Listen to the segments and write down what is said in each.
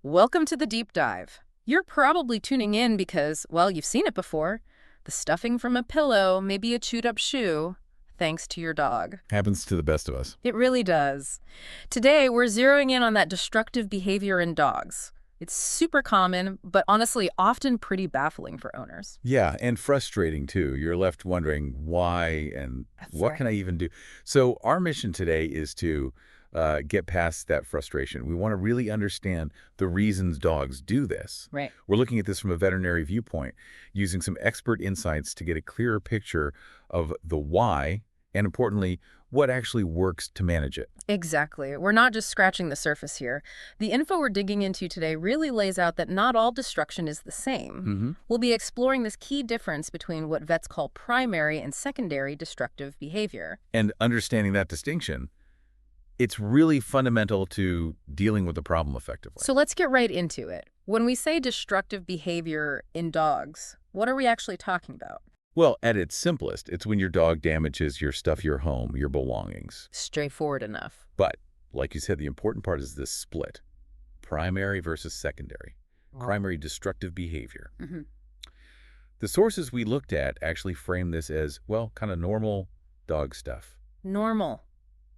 Welcome to the deep dive. You're probably tuning in because, well, you've seen it before. The stuffing from a pillow, maybe a chewed up shoe, thanks to your dog. Happens to the best of us. It really does. Today, we're zeroing in on that destructive behavior in dogs. It's super common, but honestly, often pretty baffling for owners. Yeah, and frustrating too. You're left wondering why and That's what right. can I even do? So our mission today is to get past that frustration. We want to really understand the reasons dogs do this. Right. We're looking at this from a veterinary viewpoint, using some expert insights to get a clearer picture of the why, and importantly, what actually works to manage it. Exactly. We're not just scratching the surface here. The info we're digging into today really lays out that not all destruction is the same. hmm We'll be exploring this key difference between what vets call primary and secondary destructive behavior. And understanding that distinction, it's really fundamental to dealing with the problem effectively. So let's get right into it. When we say destructive behavior in dogs, what are we actually talking about? Well, at its simplest, it's when your dog damages your stuff, your home, your belongings. Straightforward enough. But, like you said, the important part is this split. Primary versus secondary. Primary destructive behavior. hmm The sources we looked at actually frame this as, well, kind of normal dog stuff. Normal.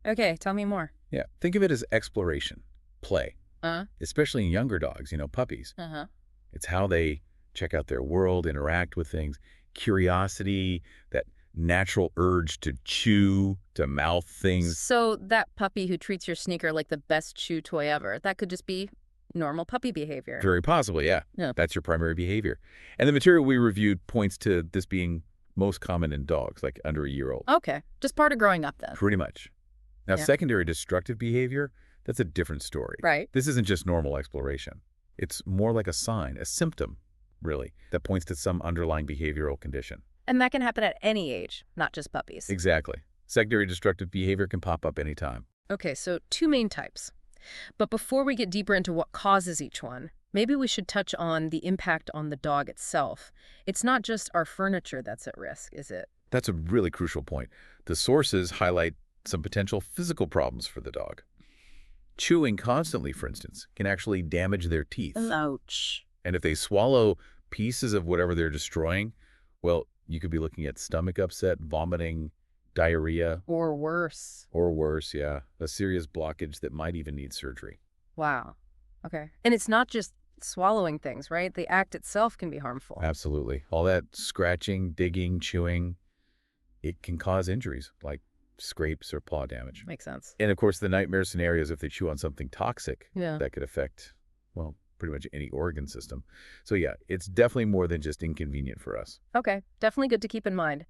Okay, tell me more. Yeah, think of it as exploration, play, Uh, especially in younger dogs, puppies. uh-huh. It's how they check out their world, interact with things, curiosity, that natural urge to chew, to mouth things. So that puppy who treats your sneaker like the best chew toy ever, that could just be normal puppy behavior. Very possibly, yeah. Yeah. That's your primary behavior. And the material we reviewed points to this being most common in dogs, like under a year-old. Okay, just part of growing up then. Pretty much. Now, Yeah. secondary destructive behavior, that's a different story. Right. This isn't just normal exploration. It's more like a sign, a symptom, really, that points to some underlying behavioral condition. And that can happen at any age, not just puppies. Exactly. Secondary destructive behavior can pop up anytime. Okay, so two main types. But before we get deeper into what causes each one, maybe we should touch on the impact on the dog itself. It's not just our furniture that's at risk, is it? That's a really crucial point. The sources highlight some potential physical problems for the dog. Chewing constantly, for instance, can actually damage their teeth. Ouch. And if they swallow pieces of whatever they're destroying, well, you could be looking at stomach upset, vomiting, diarrhea, Or worse. or worse, yeah, a serious blockage that might even need surgery. Wow. Okay. And it's not just swallowing things, right? The act itself can be harmful. Absolutely. All that scratching, digging, chewing, it can cause injuries like scrapes or paw damage. Makes sense. And of course, the nightmare scenarios if they chew on something toxic Yeah. that could affect, well, pretty much any organ system. So yeah, it's definitely more than just inconvenient for us. Okay. Definitely good to keep in mind.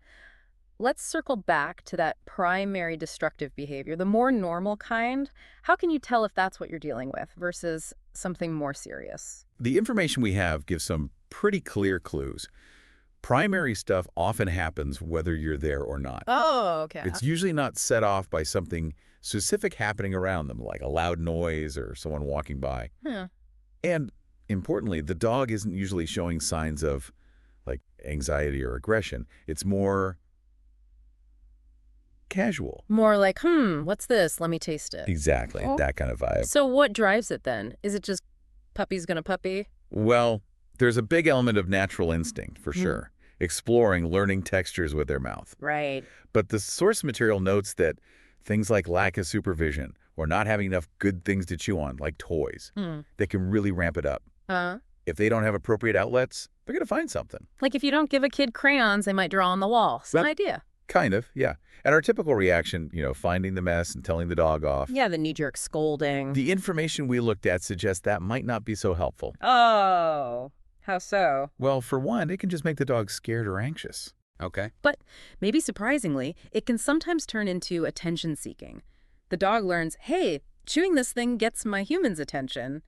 Let's circle back to that primary destructive behavior, the more normal kind. How can you tell if that's what you're dealing with versus something more serious? The information we have gives some pretty clear clues. Primary stuff often happens whether you're there or not. Oh, okay. It's usually not set off by something specific happening around them, like a loud noise or someone walking by. Yeah. And importantly, the dog isn't usually showing signs of like anxiety or aggression. It's more casual. More like, what's this? Let me taste it. Exactly, Oh. that kind of vibe. So what drives it then? Is it just puppy's gonna puppy? Well, there's a big element of natural instinct, for sure. Exploring, learning textures with their mouth. Right. But the source material notes that things like lack of supervision or not having enough good things to chew on, like toys, that can really ramp it up. If they don't have appropriate outlets, they're going to find something. Like if you don't give a kid crayons, they might draw on the wall. Same That- idea. Kind of, yeah. And our typical reaction, finding the mess and telling the dog off. Yeah, the knee-jerk scolding. The information we looked at suggests that might not be so helpful. Oh, how so? Well, for one, it can just make the dog scared or anxious. Okay. But maybe surprisingly, it can sometimes turn into attention-seeking. The dog learns, hey, chewing this thing gets my human's attention.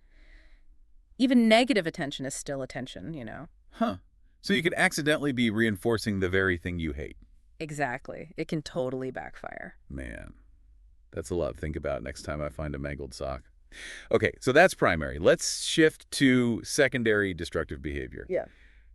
Even negative attention is still attention. Huh. So you could accidentally be reinforcing the very thing you hate. Exactly. It can totally backfire. Man, that's a lot to think about next time I find a mangled sock. Okay, so that's primary. Let's shift to secondary destructive behavior. Yeah.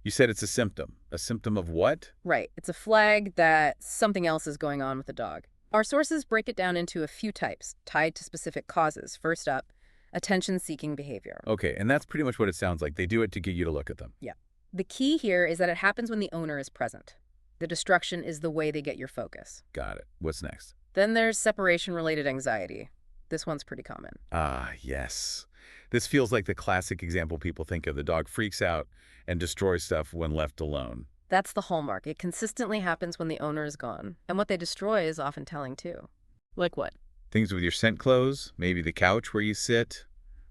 You said it's a symptom. A symptom of what? Right. It's a flag that something else is going on with the dog. Our sources break it down into a few types, tied to specific causes. First up, attention-seeking behavior. Okay, and that's pretty much what it sounds like. They do it to get you to look at them. Yeah. The key here is that it happens when the owner is present. The destruction is the way they get your focus. Got it. What's next? Then there's separation-related anxiety. This one's pretty common. Ah, yes. This feels like the classic example people think of. The dog freaks out and destroys stuff when left alone. That's the hallmark. It consistently happens when the owner is gone. And what they destroy is often telling, too. Like what? Things with your scent clothes, maybe the couch where you sit,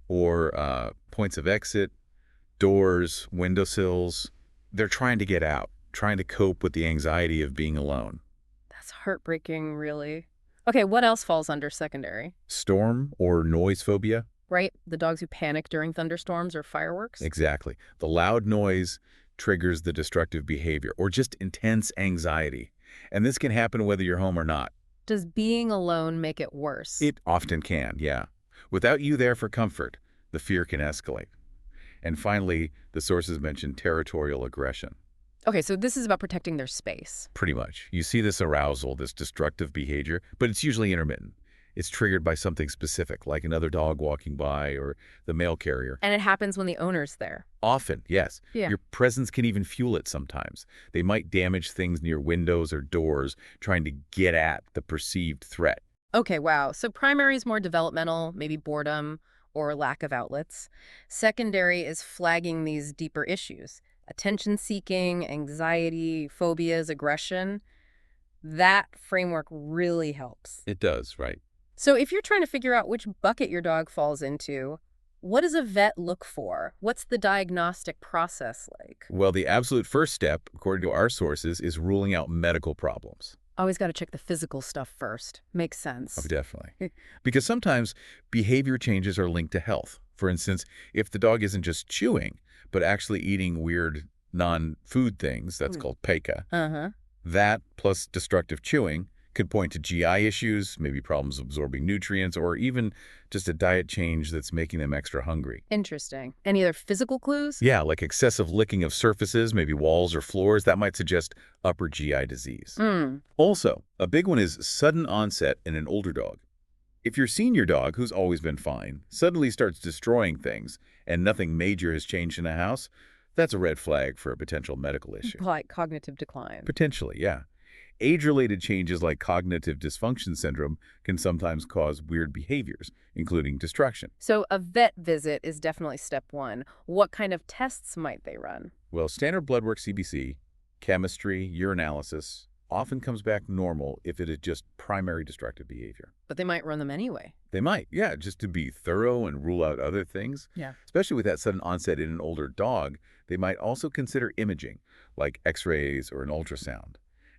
or points of exit, doors, windowsills. They're trying to get out, trying to cope with the anxiety of being alone. That's heartbreaking, really. Okay, what else falls under secondary? Storm or noise phobia? Right? The dogs who panic during thunderstorms or fireworks? Exactly. The loud noise triggers the destructive behavior or just intense anxiety. And this can happen whether you're home or not. Does being alone make it worse? It often can, yeah. Without you there for comfort, the fear can escalate. And finally, the sources mentioned territorial aggression. Okay, so this is about protecting their space. Pretty much. You see this arousal, this destructive behavior, but it's usually intermittent. It's triggered by something specific, like another dog walking by or the mail carrier. And it happens when the owner's there. Often, yes. Yeah. Your presence can even fuel it sometimes. They might damage things near windows or doors, trying to get at the perceived threat. Okay, wow. So primary is more developmental, maybe boredom or lack of outlets. Secondary is flagging these deeper issues. Attention-seeking, anxiety, phobias, aggression. That framework really helps. It does, right? So if you're trying to figure out which bucket your dog falls into, what does a vet look for? What's the diagnostic process like? Well, the absolute first step, according to our sources, is ruling out medical problems. Always got to check the physical stuff first. Makes sense. Oh, definitely. Because sometimes behavior changes are linked to health. For instance, if the dog isn't just chewing, but actually eating weird non-food things, that's called PECA, that plus destructive chewing could point to GI issues, maybe problems absorbing nutrients, or even just a diet change that's making them extra hungry. Interesting. Any other physical clues? Yeah, like excessive licking of surfaces, maybe walls or floors, that might suggest upper GI disease. Also, a big one is sudden onset in an older dog. If your senior dog, who's always been fine, suddenly starts destroying things and nothing major has changed in the house, that's a red flag for a potential medical issue. Like cognitive decline. Potentially, yeah. Age-related changes like cognitive dysfunction syndrome can sometimes cause weird behaviors, including destruction. So a vet visit is definitely step one. What kind of tests might they run? Well, standard blood work CBC, chemistry, urinalysis, often comes back normal if it is just primary destructive behavior. But they might run them anyway. They might, yeah, just to be thorough and rule out other things. Yeah. Especially with that sudden onset in an older dog, they might also consider imaging, like x-rays or an ultrasound.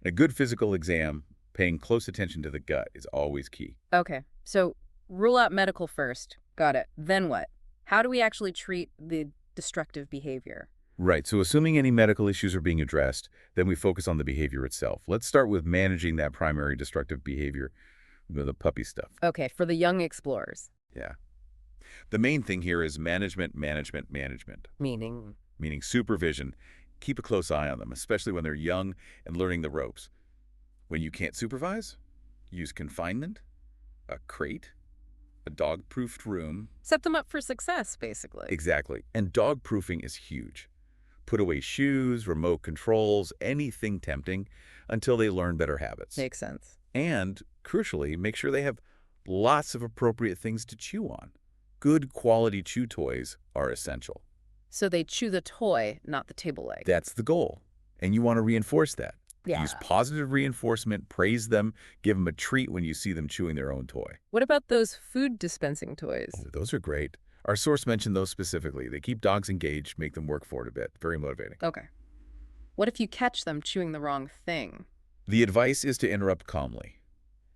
A good physical exam, paying close attention to the gut, is always key. Okay, so rule out medical first. Got it. Then what? How do we actually treat the destructive behavior? Right, so assuming any medical issues are being addressed, then we focus on the behavior itself. Let's start with managing that primary destructive behavior, the puppy stuff. Okay, for the young explorers. Yeah. The main thing here is management. Meaning? Meaning supervision. Keep a close eye on them, especially when they're young and learning the ropes. When you can't supervise, use confinement, a crate, a dog-proofed room. Set them up for success, basically. Exactly. And dog-proofing is huge. Put away shoes, remote controls, anything tempting until they learn better habits. Makes sense. And, crucially, make sure they have lots of appropriate things to chew on. Good quality chew toys are essential. So they chew the toy, not the table leg. That's the goal. And you want to reinforce that. Yeah. Use positive reinforcement, praise them, give them a treat when you see them chewing their own toy. What about those food dispensing toys? Oh, those are great. Our source mentioned those specifically. They keep dogs engaged, make them work for it a bit. Very motivating. Okay. What if you catch them chewing the wrong thing? The advice is to interrupt calmly.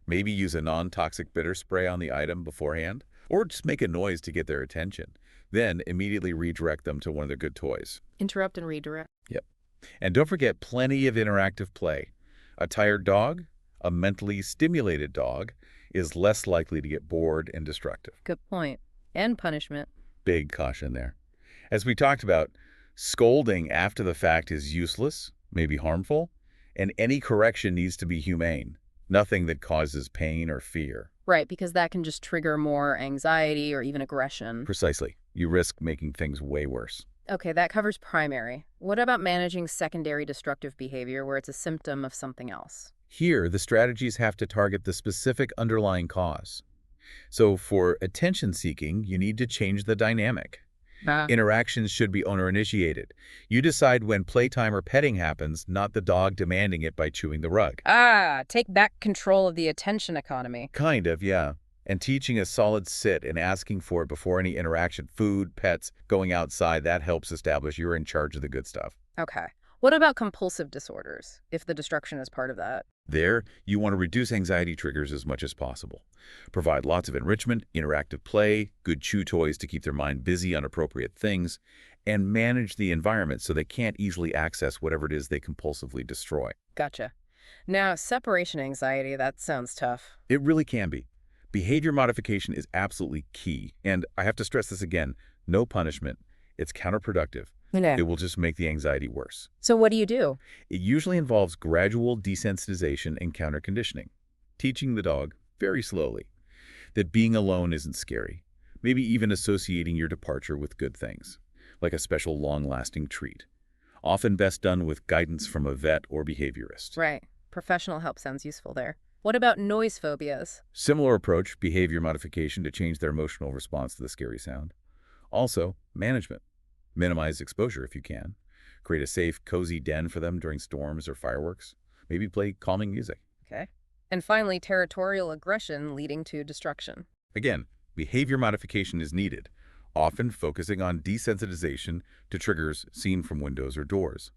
Maybe use a non-toxic bitter spray on the item beforehand, or just make a noise to get their attention. Then immediately redirect them to one of their good toys. Interrupt and redirect. Yep. And don't forget plenty of interactive play. A tired dog, a mentally stimulated dog, is less likely to get bored and destructive. Good point. And punishment. Big caution there. As we talked about, scolding after the fact is useless, maybe harmful, and any correction needs to be humane, nothing that causes pain or fear. Right, because that can just trigger more anxiety or even aggression. Precisely. You risk making things way worse. Okay, that covers primary. What about managing secondary destructive behavior where it's a symptom of something else? Here, the strategies have to target the specific underlying cause. So for attention seeking, you need to change the dynamic. Interactions should be owner-initiated. You decide when playtime or petting happens, not the dog demanding it by chewing the rug. Take back control of the attention economy. Kind of, yeah. And teaching a solid sit and asking for it before any interaction, food, pets, going outside, that helps establish you're in charge of the good stuff. Okay. What about compulsive disorders, if the destruction is part of that? There, you want to reduce anxiety triggers as much as possible. Provide lots of enrichment, interactive play, good chew toys to keep their mind busy on appropriate things, and manage the environment so they can't easily access whatever it is they compulsively destroy. Gotcha. Now, separation anxiety, that sounds tough. It really can be. Behavior modification is absolutely key, and I have to stress this again, no punishment. It's counterproductive. Yeah. It will just make the anxiety worse. So what do you do? It usually involves gradual desensitization and counterconditioning, teaching the dog, very slowly, that being alone isn't scary, maybe even associating your departure with good things, like a special long-lasting treat, often best done with guidance from a vet or behaviorist. Right. Professional help sounds useful there. What about noise phobias? Similar approach, behavior modification to change their emotional response to the scary sound. Also, management. Minimize exposure if you can. Create a safe, cozy den for them during storms or fireworks. Maybe play calming music. Okay. And finally, territorial aggression leading to destruction. Again, behavior modification is needed, often focusing on desensitization to triggers seen from windows or doors.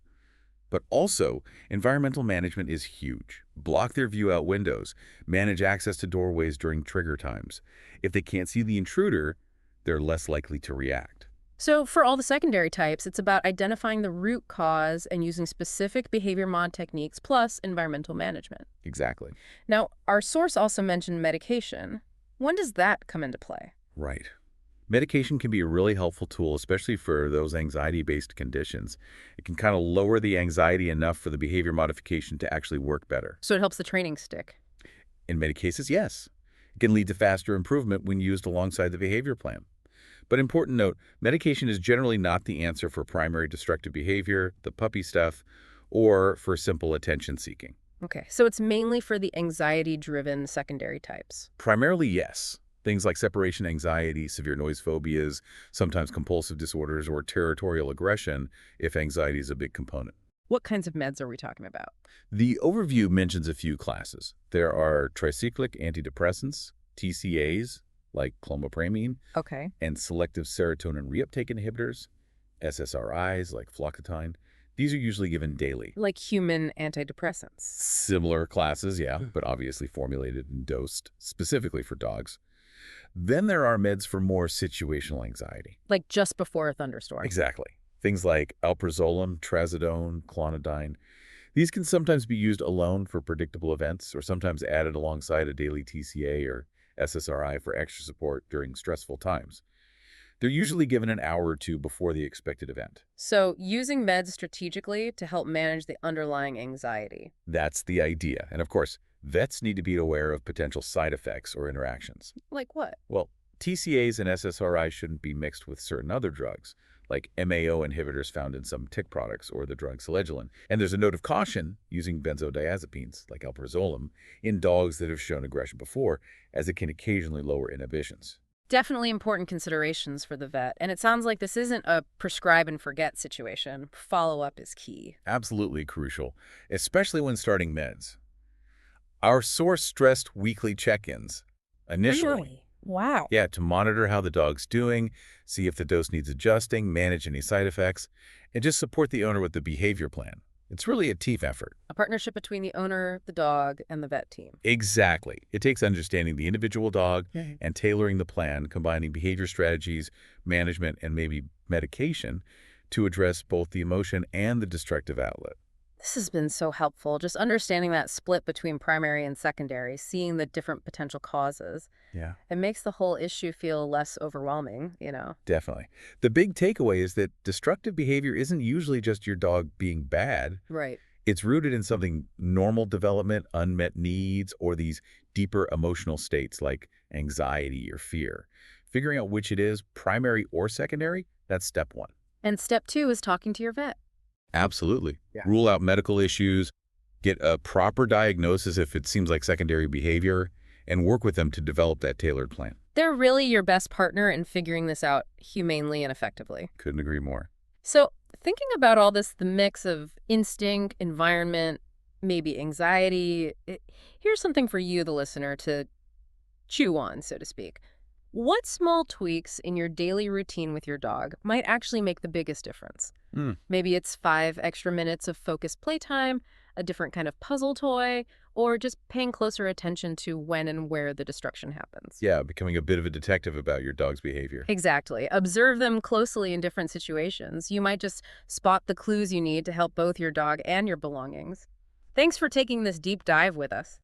But also, environmental management is huge. Block their view out windows. Manage access to doorways during trigger times. If they can't see the intruder, they're less likely to react. So for all the secondary types, it's about identifying the root cause and using specific behavior mod techniques plus environmental management. Exactly. Now, our source also mentioned medication. When does that come into play? Right. Medication can be a really helpful tool, especially for those anxiety-based conditions. It can kind of lower the anxiety enough for the behavior modification to actually work better. So it helps the training stick. In many cases, yes. It can lead to faster improvement when used alongside the behavior plan. But important note, medication is generally not the answer for primary destructive behavior, the puppy stuff, or for simple attention seeking. Okay, so it's mainly for the anxiety-driven secondary types. Primarily, yes. Things like separation anxiety, severe noise phobias, sometimes compulsive disorders, or territorial aggression if anxiety is a big component. What kinds of meds are we talking about? The overview mentions a few classes. There are tricyclic antidepressants, TCAs, like clomipramine, Okay. and selective serotonin reuptake inhibitors, SSRIs, like flocatine. These are usually given daily. Like human antidepressants. Similar classes, yeah, but obviously formulated and dosed specifically for dogs. Then there are meds for more situational anxiety. Like just before a thunderstorm. Exactly. Things like alprazolam, trazodone, clonidine. These can sometimes be used alone for predictable events or sometimes added alongside a daily TCA or SSRI for extra support during stressful times. They're usually given an hour or two before the expected event. So using meds strategically to help manage the underlying anxiety. That's the idea. And of course, vets need to be aware of potential side effects or interactions. Like what? Well, TCAs and SSRIs shouldn't be mixed with certain other drugs, like MAO inhibitors found in some tick products or the drug selegiline. And there's a note of caution using benzodiazepines, like alprazolam, in dogs that have shown aggression before, as it can occasionally lower inhibitions. Definitely important considerations for the vet. And it sounds like this isn't a prescribe and forget situation. Follow-up is key. Absolutely crucial, especially when starting meds. Our source stressed weekly check-ins initially. Really? Wow. Yeah, to monitor how the dog's doing, see if the dose needs adjusting, manage any side effects, and just support the owner with the behavior plan. It's really a team effort. A partnership between the owner, the dog, and the vet team. Exactly. It takes understanding the individual dog and tailoring the plan, combining behavior strategies, management, and maybe medication to address both the emotion and the destructive outlet. This has been so helpful, just understanding that split between primary and secondary, seeing the different potential causes. Yeah. It makes the whole issue feel less overwhelming. Definitely. The big takeaway is that destructive behavior isn't usually just your dog being bad. Right. It's rooted in something normal development, unmet needs, or these deeper emotional states like anxiety or fear. Figuring out which it is, primary or secondary, that's step one. And step 2 is talking to your vet. Absolutely. Yeah. Rule out medical issues, get a proper diagnosis if it seems like secondary behavior, and work with them to develop that tailored plan. They're really your best partner in figuring this out humanely and effectively. Couldn't agree more. So, thinking about all this, the mix of instinct, environment, maybe anxiety, here's something for you, the listener, to chew on, so to speak. What small tweaks in your daily routine with your dog might actually make the biggest difference? Maybe it's 5 extra minutes of focused playtime, a different kind of puzzle toy, or just paying closer attention to when and where the destruction happens. Yeah, becoming a bit of a detective about your dog's behavior. Exactly. Observe them closely in different situations. You might just spot the clues you need to help both your dog and your belongings. Thanks for taking this deep dive with us.